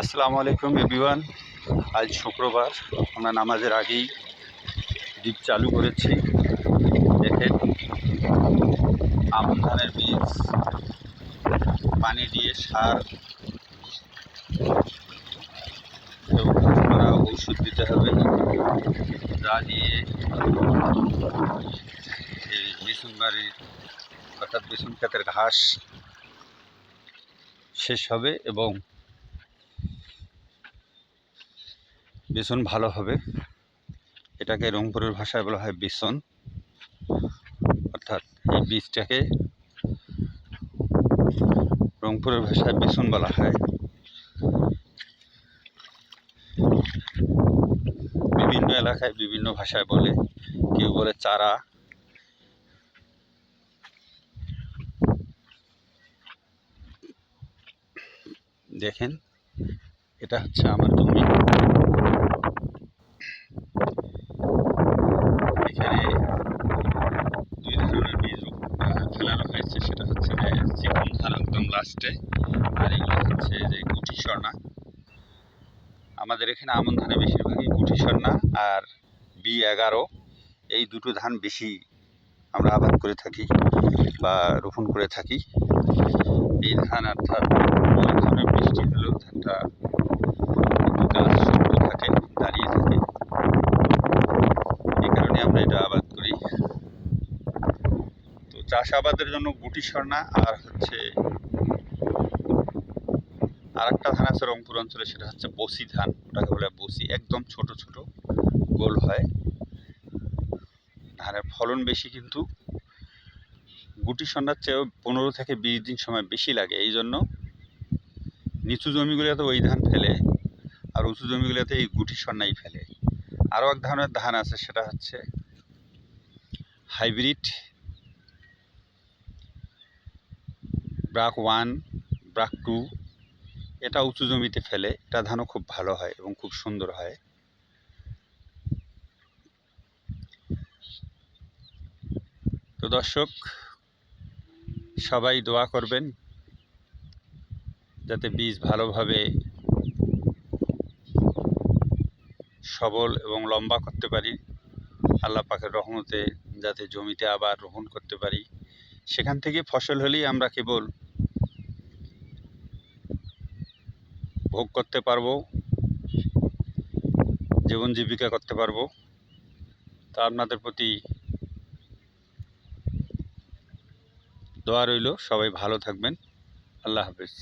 আসসালামু আলাইকুম এভরিওয়ান। আজ শুক্রবার, আমরা নামাজের আগেই ডিপ চালু করেছি। দেখেন, আমন ধানের বীজ পানি দিয়ে সার এবং করা ঔষধ দিতে হবে, যা দিয়ে এই বিছুন বাড়ির অর্থাৎ বিছুন ক্ষেতের ঘাস শেষ হবে এবং বিছুন ভালো হবে। এটাকে রংপুরের ভাষায় বলা হয় বিছন, অর্থাৎ এই বীজটাকে রংপুরের ভাষায় বিছুন বলা হয়। বিভিন্ন এলাকায় বিভিন্ন ভাষায় বলে, কেউ বলে চারা। দেখেন, এটা হচ্ছে আমার জমি। এখানে দুই ধরনের বীজ ফেলানো হয়েছে, সেটা হচ্ছে যে চিকন ধান একদম লাস্টে, আর এগুলো হচ্ছে যে গুটি স্বর্ণা। আমাদের এখানে আমন ধানে বেশিরভাগই গুটি স্বর্ণা আর B11 এই দুটো ধান বেশি আমরা আবাদ করে থাকি বা রোপণ করে থাকি। এই ধান অর্থাৎ অনেক ধরনের বৃষ্টি হলেও ধানটা গাছ শক্ত থাকে, দাঁড়িয়ে থাকে, এই কারণে আমরা এটা আবাদ করি। তো চাষ আবাদের জন্য গুটি স্বর্ণা আর হচ্ছে আর একটা ধান আছে রংপুর অঞ্চলে, সেটা হচ্ছে বসি ধান। ওটাকে বলে বসি, একদম ছোট ছোট গোল হয়। ধানের ফলন বেশি, কিন্তু গুটি স্বর্ণার চেয়েও 15 থেকে 20 দিন সময় বেশি লাগে। এই জন্য নিচু জমিগুলোতে ওই ধান ফেলে, আর উঁচু জমিগুলোতে এই গুটি স্বর্ণাই ফেলে। আরও এক ধরনের ধান আছে, সেটা হচ্ছে হাইব্রিড ব্রাক 1, ব্রাক 2। এটা উঁচু জমিতে ফেলে, এটা ধানও খুব ভালো হয় এবং খুব সুন্দর হয়। তো দর্শক, সবাই দোয়া করবেন যাতে বীজ ভালোভাবে সবল এবং লম্বা করতে পারি। আল্লাহ পাকের রহমতে যাতে জমিতে আবার রোপণ করতে পারি, সেখান থেকে ফসল হলেই আমরা কেবল ভোগ করতে পারবো, জীবন জীবিকা করতে পারবো। তা আপনাদের প্রতি দোয়া রইল, সবাই ভালো থাকবেন। আল্লাহ হাফেজ।